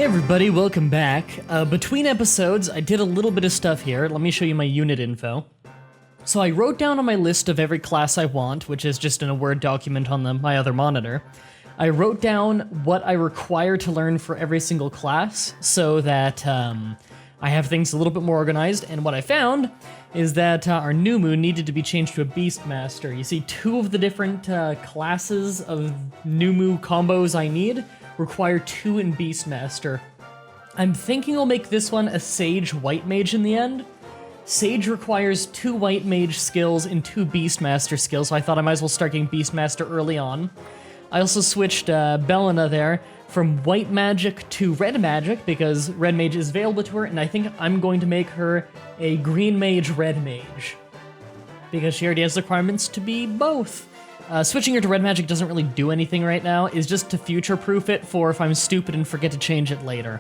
everybody, welcome back. Between episodes, I did a little bit of stuff here. Let me show you my unit info. So I wrote down on my list of every class I want, which is just in a Word document on my other monitor. I wrote down what I require to learn for every single class so that I have things a little bit more organized, and what I found is that our new moon needed to be changed to a Beastmaster. You see, two of the different classes of new moon combos I need require 2 in Beastmaster. I'm thinking I'll make this one a Sage White Mage in the end. Sage requires 2 White Mage skills and 2 Beastmaster skills, so I thought I might as well start getting Beastmaster early on. I also switched Bellina there from White Magic to Red Magic because Red Mage is available to her, and I think I'm going to make her a Green Mage Red Mage because she already has the requirements to be both. Switching her to Red Magic doesn't really do anything right now, it's just to future-proof it for if I'm stupid and forget to change it later.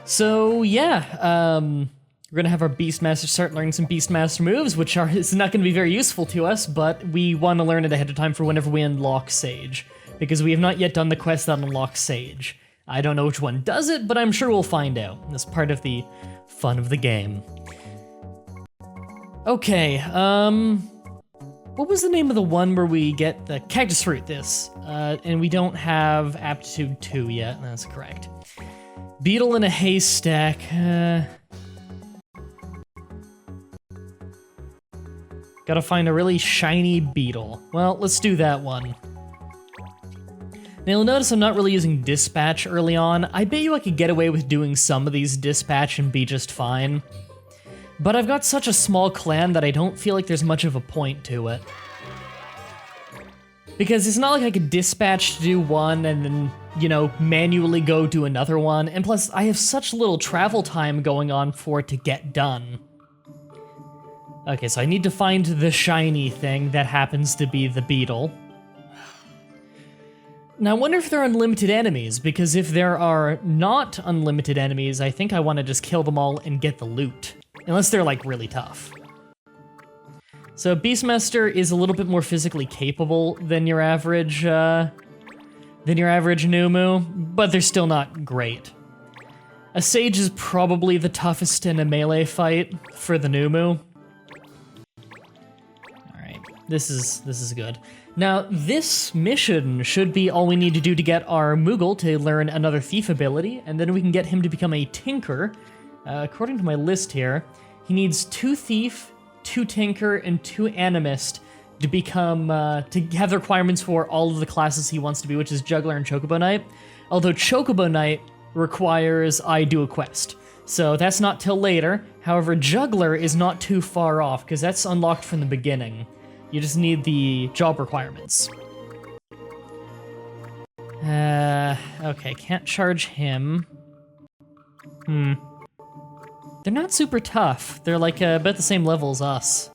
So yeah, we're gonna have our Beastmaster start learning some Beastmaster moves, which is not gonna be very useful to us, but we want to learn it ahead of time for whenever we unlock Sage, because we have not yet done the quest that unlocks Sage. I don't know which one does it, but I'm sure we'll find out. That's part of the fun of the game. Okay, what was the name of the one where we get the cactus fruit? And we don't have aptitude 2 yet, that's correct. Beetle in a haystack, gotta find a really shiny beetle. Well, let's do that one. Now you'll notice I'm not really using dispatch early on. I bet you I could get away with doing some of these dispatch and be just fine. But I've got such a small clan that I don't feel like there's much of a point to it. Because it's not like I could dispatch to do one and then, you know, manually go do another one, and plus I have such little travel time going on for it to get done. Okay, so I need to find the shiny thing that happens to be the beetle. Now I wonder if there are unlimited enemies, because if there are not unlimited enemies, I think I want to just kill them all and get the loot. Unless they're, like, really tough. So Beastmaster is a little bit more physically capable than your average Numu, but they're still not great. A Sage is probably the toughest in a melee fight for the Numu. Alright, this is good. Now, this mission should be all we need to do to get our Moogle to learn another Thief ability, and then we can get him to become a Tinker. According to my list here, he needs 2 Thief, 2 Tinker, and 2 Animist to become, to have the requirements for all of the classes he wants to be, which is Juggler and Chocobo Knight. Although Chocobo Knight requires I do a quest, so that's not till later. However, Juggler is not too far off, because that's unlocked from the beginning. You just need the job requirements. Okay, can't charge him. They're not super tough. They're like about the same level as us.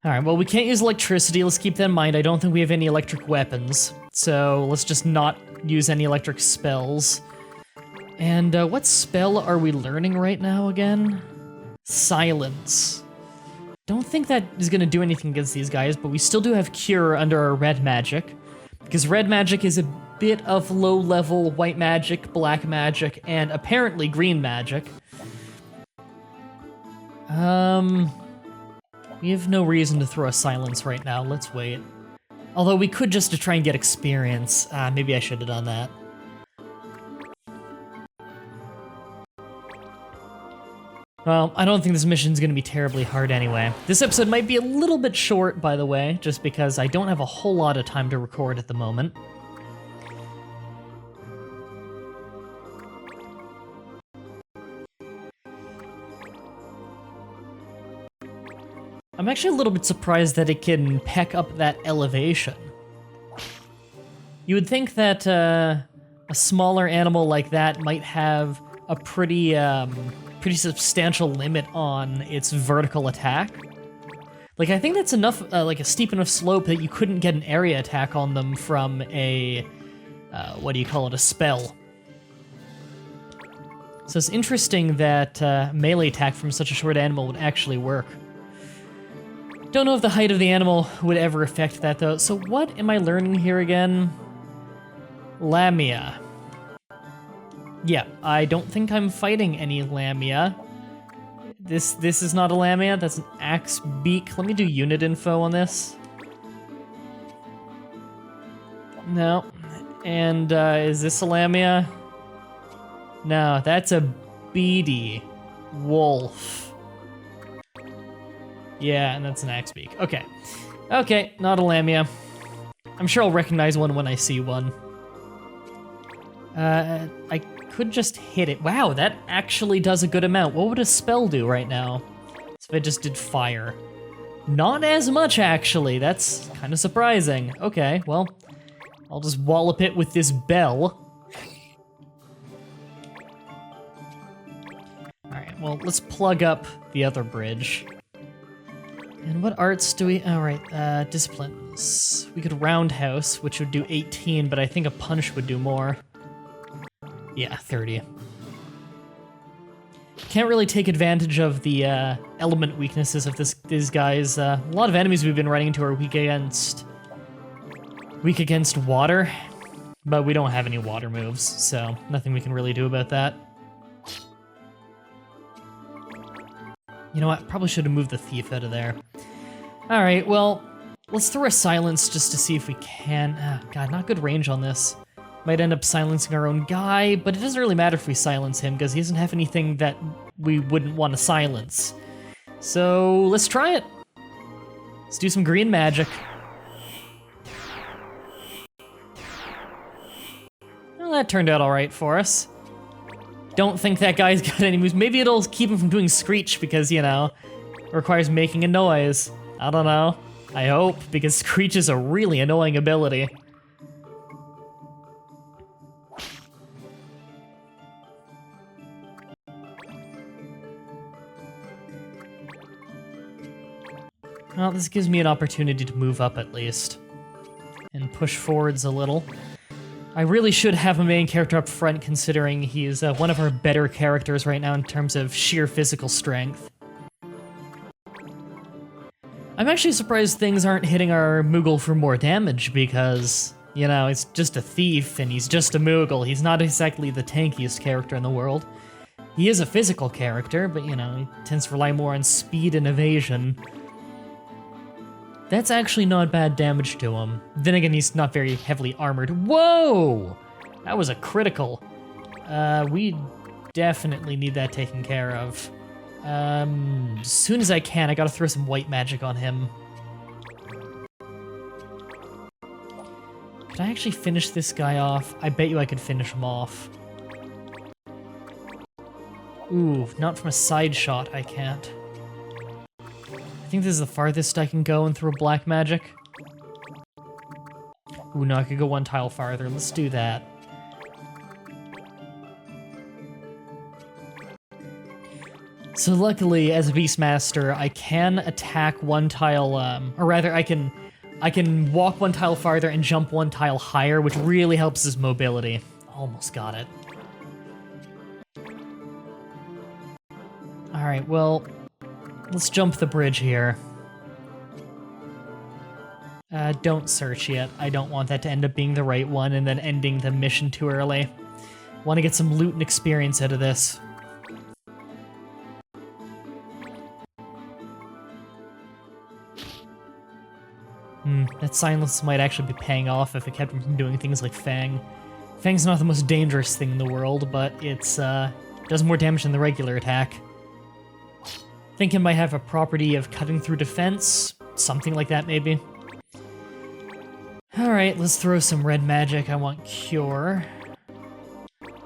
Alright, well we can't use electricity, let's keep that in mind. I don't think we have any electric weapons, so let's just not use any electric spells. And what spell are we learning right now again? Silence. Don't think that is gonna do anything against these guys, but we still do have Cure under our Red Magic, because Red Magic is a bit of low-level White Magic, Black Magic, and apparently Green Magic. We have no reason to throw a Silence right now, let's wait. Although we could just to try and get experience. Maybe I should have done that. Well, I don't think this mission's gonna be terribly hard anyway. This episode might be a little bit short, by the way, just because I don't have a whole lot of time to record at the moment. I'm actually a little bit surprised that it can peck up that elevation. You would think that a smaller animal like that might have a pretty substantial limit on its vertical attack. Like, I think that's enough, like a steep enough slope that you couldn't get an area attack on them from a, what do you call it, a spell. So it's interesting that melee attack from such a short animal would actually work. Don't know if the height of the animal would ever affect that, though. So what am I learning here again? Lamia. Yeah, I don't think I'm fighting any Lamia. This is not a Lamia, that's an Axe Beak. Let me do unit info on this. No. And is this a Lamia? No, that's a Beady Wolf. Yeah, and that's an Axe Beak. Okay. Okay, not a Lamia. I'm sure I'll recognize one when I see one. I could just hit it. Wow, that actually does a good amount. What would a spell do right now? So if I just did fire. Not as much, actually. That's kind of surprising. Okay, well, I'll just wallop it with this bell. Alright, well, let's plug up the other bridge. And what arts do we... Alright, disciplines. We could roundhouse, which would do 18, but I think a punch would do more. Yeah, 30. Can't really take advantage of the element weaknesses of these guys. A lot of enemies we've been running into are weak against water, but we don't have any water moves, so nothing we can really do about that. You know what? Probably should have moved the thief out of there. All right, well, let's throw a silence just to see if we can. Ah, God, not good range on this. Might end up silencing our own guy, but it doesn't really matter if we silence him because he doesn't have anything that we wouldn't want to silence. So let's try it. Let's do some green magic. Well, that turned out all right for us. Don't think that guy's got any moves. Maybe it'll keep him from doing Screech because, you know, it requires making a noise. I don't know. I hope, because Screech is a really annoying ability. Well, this gives me an opportunity to move up at least. And push forwards a little. I really should have a main character up front considering he's one of our better characters right now in terms of sheer physical strength. I'm actually surprised things aren't hitting our Moogle for more damage because, you know, it's just a thief and he's just a Moogle. He's not exactly the tankiest character in the world. He is a physical character, but, you know, he tends to rely more on speed and evasion. That's actually not bad damage to him. Then again, he's not very heavily armored. Whoa! That was a critical. We definitely need that taken care of. As soon as I can, I gotta throw some white magic on him. Could I actually finish this guy off? I bet you I could finish him off. Ooh, not from a side shot, I can't. I think this is the farthest I can go and throw black magic. Ooh, no, I could go one tile farther. Let's do that. So luckily, as a Beastmaster, I can attack one tile, or rather, I can walk one tile farther and jump one tile higher, which really helps his mobility. Almost got it. All right, well, let's jump the bridge here. Don't search yet. I don't want that to end up being the right one and then ending the mission too early. Want to get some loot and experience out of this. That silence might actually be paying off if it kept him from doing things like Fang. Fang's not the most dangerous thing in the world, but it's, does more damage than the regular attack. Think it might have a property of cutting through defense, something like that maybe. Alright, let's throw some red magic. I want Cure.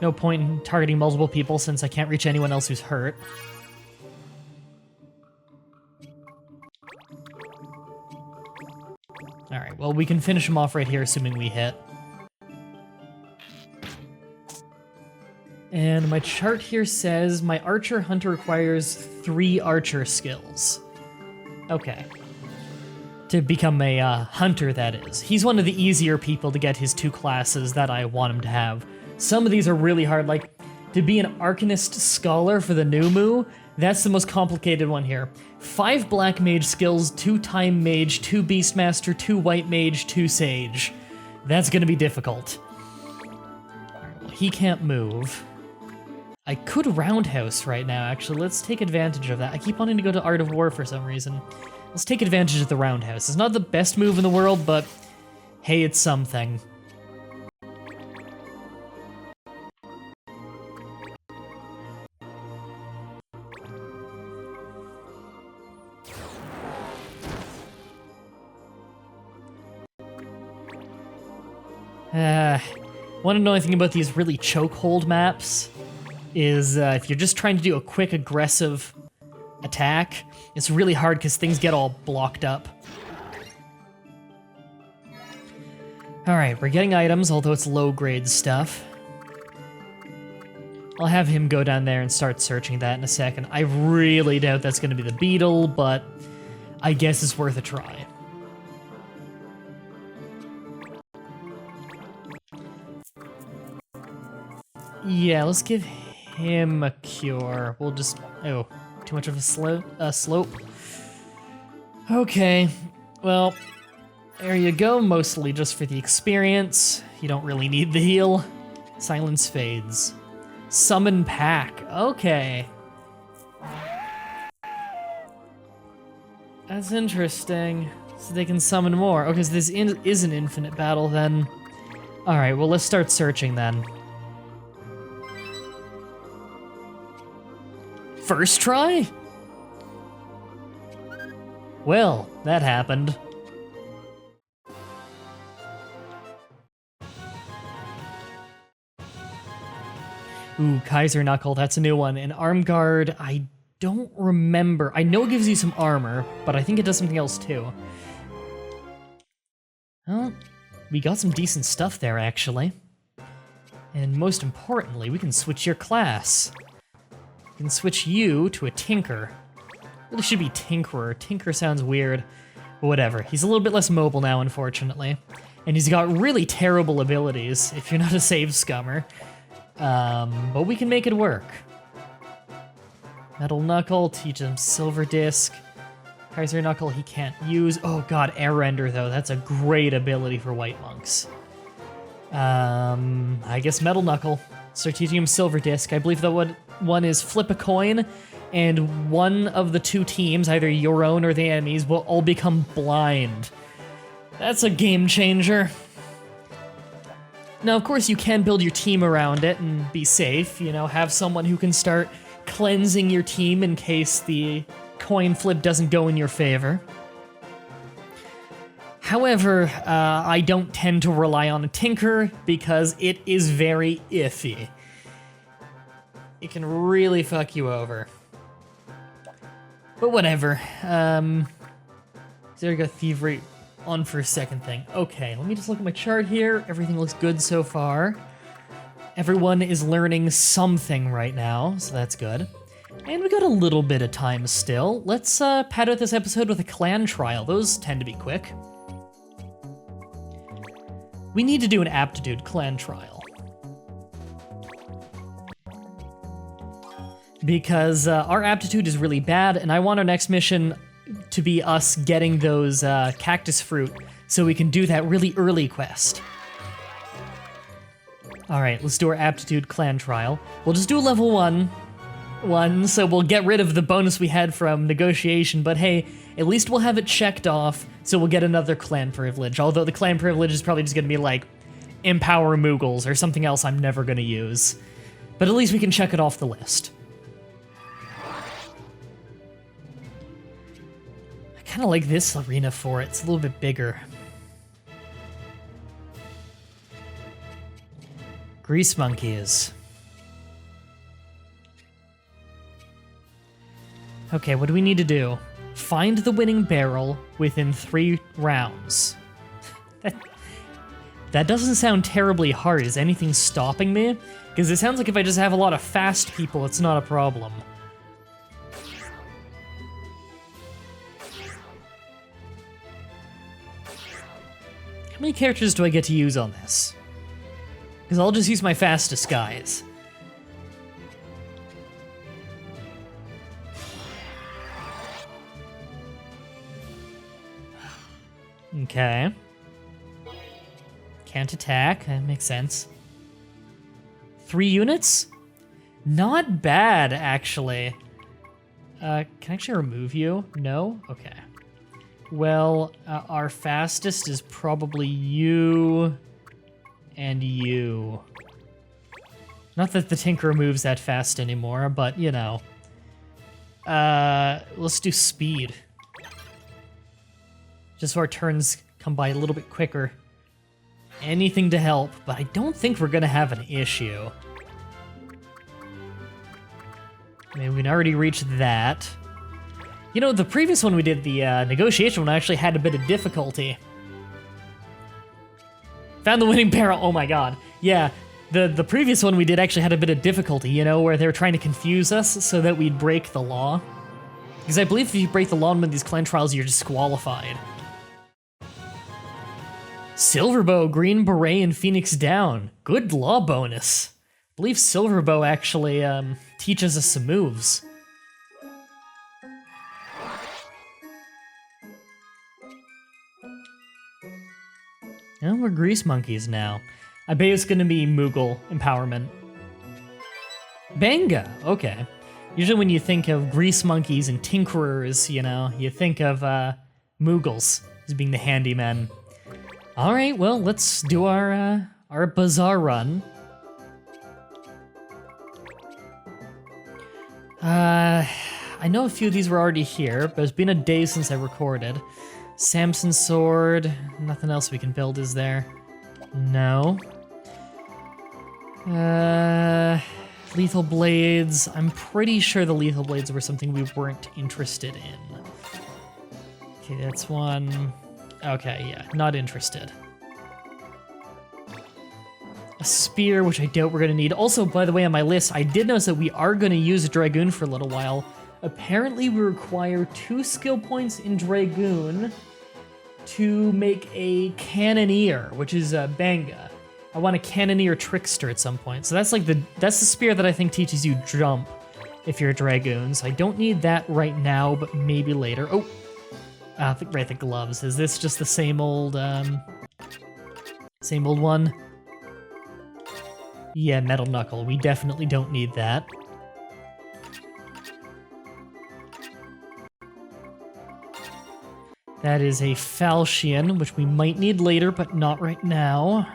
No point in targeting multiple people since I can't reach anyone else who's hurt. Alright, well we can finish him off right here assuming we hit. And my chart here says my Archer Hunter requires 3 Archer skills. Okay. To become a Hunter, that is. He's one of the easier people to get his 2 classes that I want him to have. Some of these are really hard, like, to be an Arcanist Scholar for the Numu, that's the most complicated one here. 5 Black Mage skills, 2 Time Mage, 2 Beastmaster, 2 White Mage, 2 Sage. That's gonna be difficult. Alright, well, he can't move. I could roundhouse right now, actually. Let's take advantage of that. I keep wanting to go to Art of War for some reason. Let's take advantage of the roundhouse. It's not the best move in the world, but hey, it's something. One annoying thing about these really chokehold maps is if you're just trying to do a quick aggressive attack, it's really hard because things get all blocked up. Alright, we're getting items, although it's low-grade stuff. I'll have him go down there and start searching that in a second. I really doubt that's going to be the beetle, but I guess it's worth a try. Yeah, let's give him a cure. We'll just... Oh, too much of a slope. Okay, well, there you go. Mostly just for the experience. You don't really need the heal. Silence fades. Summon pack. Okay. That's interesting. So they can summon more. Okay, so this is an infinite battle then. Alright, well, let's start searching then. First try? Well, that happened. Ooh, Kaiser Knuckle, that's a new one. And Arm Guard, I don't remember. I know it gives you some armor, but I think it does something else too. Well, we got some decent stuff there, actually. And most importantly, we can switch your class. We can switch you to a Tinker. Really should be Tinkerer. Tinker sounds weird. But whatever. He's a little bit less mobile now, unfortunately. And he's got really terrible abilities, if you're not a save scummer. But we can make it work. Metal Knuckle, teach him Silver Disc. Kaiser Knuckle he can't use. Oh god, Air Render though, that's a great ability for White Monks. I guess Metal Knuckle. Start teaching him Silver Disc. I believe that one is flip a coin, and one of the two teams, either your own or the enemies, will all become blind. That's a game changer. Now, of course, you can build your team around it and be safe, you know, have someone who can start cleansing your team in case the coin flip doesn't go in your favor. However, I don't tend to rely on a Tinker because it is very iffy. It can really fuck you over. But whatever. There we go, Thievery on for a second thing. Okay, let me just look at my chart here. Everything looks good so far. Everyone is learning something right now, so that's good. And we got a little bit of time still. Let's pad out this episode with a clan trial. Those tend to be quick. We need to do an aptitude clan trial. Because our aptitude is really bad, and I want our next mission to be us getting those cactus fruit so we can do that really early quest. Alright, let's do our aptitude clan trial. We'll just do a level one, so we'll get rid of the bonus we had from negotiation, but hey, at least we'll have it checked off, so we'll get another clan privilege, although the clan privilege is probably just gonna be like, empower Moogles, or something else I'm never gonna use. But at least we can check it off the list. I kinda like this arena for it, it's a little bit bigger. Grease monkeys. Okay, what do we need to do? Find the winning barrel within 3 rounds. That doesn't sound terribly hard. Is anything stopping me? Because it sounds like if I just have a lot of fast people, it's not a problem. How many characters do I get to use on this? Because I'll just use my fastest guys. Okay. Can't attack, that makes sense. 3 units? Not bad, actually. Can I actually remove you? No? Okay. Well, our fastest is probably you and you. Not that the Tinkerer moves that fast anymore, but, you know. Let's do speed. Just so our turns come by a little bit quicker. Anything to help, but I don't think we're gonna have an issue. I mean, we can already reach that. You know, the previous one we did, the negotiation one, actually had a bit of difficulty. Found the winning barrel, oh my god. Yeah, the previous one we did actually had a bit of difficulty, you know, where they were trying to confuse us so that we'd break the law. Because I believe if you break the law in one of these clan trials, you're disqualified. Silverbow, Green Beret, and Phoenix Down. Good law bonus. I believe Silverbow actually teaches us some moves. Oh, we're Grease Monkeys now. I bet it's gonna be Moogle empowerment. Benga, okay. Usually when you think of Grease Monkeys and Tinkerers, you know, you think of Moogles as being the handymen. All right, well, let's do our bazaar run. I know a few of these were already here, but it's been a day since I recorded. Samson's sword, nothing else we can build, is there? No. Lethal blades, I'm pretty sure the lethal blades were something we weren't interested in. Okay, that's one. Okay, yeah, not interested. A spear, which I doubt we're gonna need. Also, by the way, on my list, I did notice that we are gonna use a Dragoon for a little while. Apparently, we require 2 skill points in Dragoon to make a Cannoneer, which is a Banga. I want a Cannoneer Trickster at some point. So that's like that's the spear that I think teaches you jump if you're a Dragoon. So I don't need that right now, but maybe later. Oh, right, the gloves. Is this just the same old one? Yeah, Metal Knuckle. We definitely don't need that. That is a falchion, which we might need later, but not right now.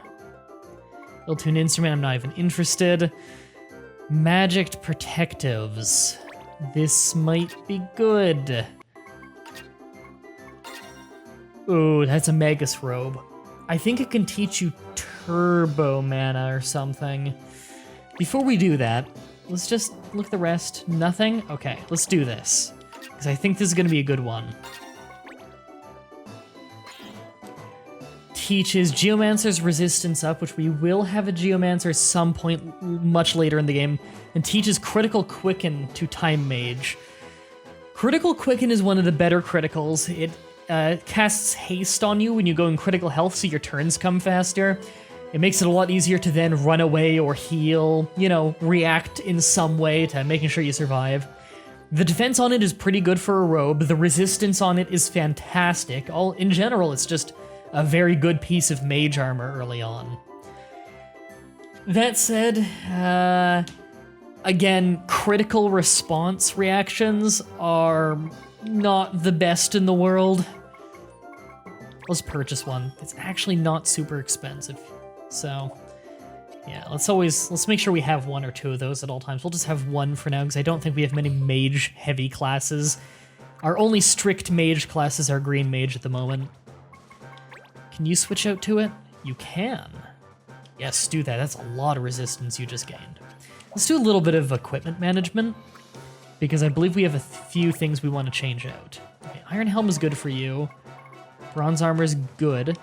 Ill-tuned instrument, I'm not even interested. Magicked protectives. This might be good. Ooh, that's a Magus robe. I think it can teach you turbo mana or something. Before we do that, let's just look at the rest. Nothing? Okay, let's do this. Because I think this is going to be a good one. Teaches Geomancer's resistance up, which we will have a Geomancer at some point much later in the game, and teaches Critical Quicken to Time Mage. Critical Quicken is one of the better criticals. It casts haste on you when you go in critical health, so your turns come faster. It makes it a lot easier to then run away or heal, you know, react in some way to making sure you survive. The defense on it is pretty good for a robe. The resistance on it is fantastic. In general, it's just a very good piece of mage armor early on. That said, again, critical response reactions are not the best in the world. Let's purchase one. It's actually not super expensive. So, yeah, let's make sure we have 1 or 2 of those at all times. We'll just have 1 for now, because I don't think we have many mage-heavy classes. Our only strict mage classes are green mage at the moment. Can you switch out to it? You can. Yes, do that. That's a lot of resistance you just gained. Let's do a little bit of equipment management, because I believe we have a few things we want to change out. Okay, Iron Helm is good for you. Bronze Armor is good.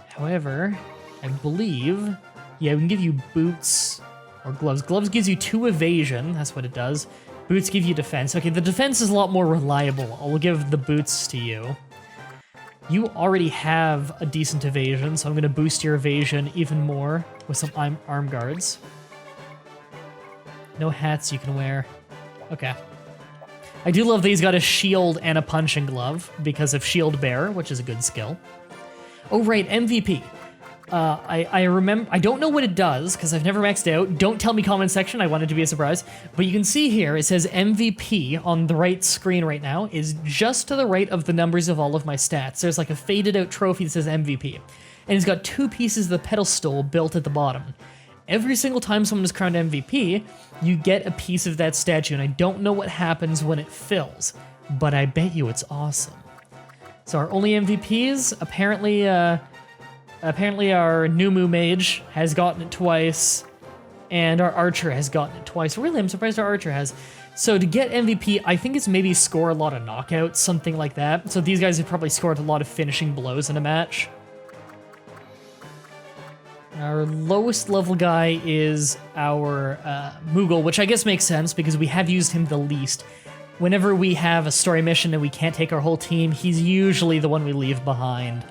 However, I believe, yeah, we can give you boots or gloves. Gloves gives you 2 evasion. That's what it does. Boots give you defense. Okay, the defense is a lot more reliable. I'll give the boots to you. You already have a decent evasion, so I'm going to boost your evasion even more with some arm guards. No hats you can wear. Okay. I do love that he's got a shield and a punching glove because of Shield Bearer, which is a good skill. Oh, right, MVP. I remember, I don't know what it does because I've never maxed out. Don't tell me comment section, I want it to be a surprise. But you can see here, it says MVP on the right screen right now is just to the right of the numbers of all of my stats. There's like a faded out trophy that says MVP. And it's got 2 pieces of the pedestal built at the bottom. Every single time someone is crowned MVP, you get a piece of that statue, and I don't know what happens when it fills, but I bet you it's awesome. So our only MVPs, apparently our Numu Mage has gotten it twice, and our Archer has gotten it twice. Really, I'm surprised our Archer has. So to get MVP, I think it's maybe score a lot of knockouts, something like that. So these guys have probably scored a lot of finishing blows in a match. Our lowest level guy is our Moogle, which I guess makes sense because we have used him the least. Whenever we have a story mission and we can't take our whole team, he's usually the one we leave behind.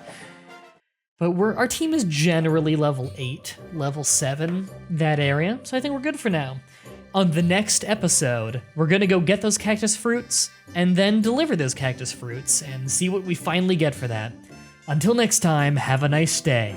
But our team is generally level 8, level 7, that area, so I think we're good for now. On the next episode, we're gonna go get those cactus fruits, and then deliver those cactus fruits, and see what we finally get for that. Until next time, have a nice day.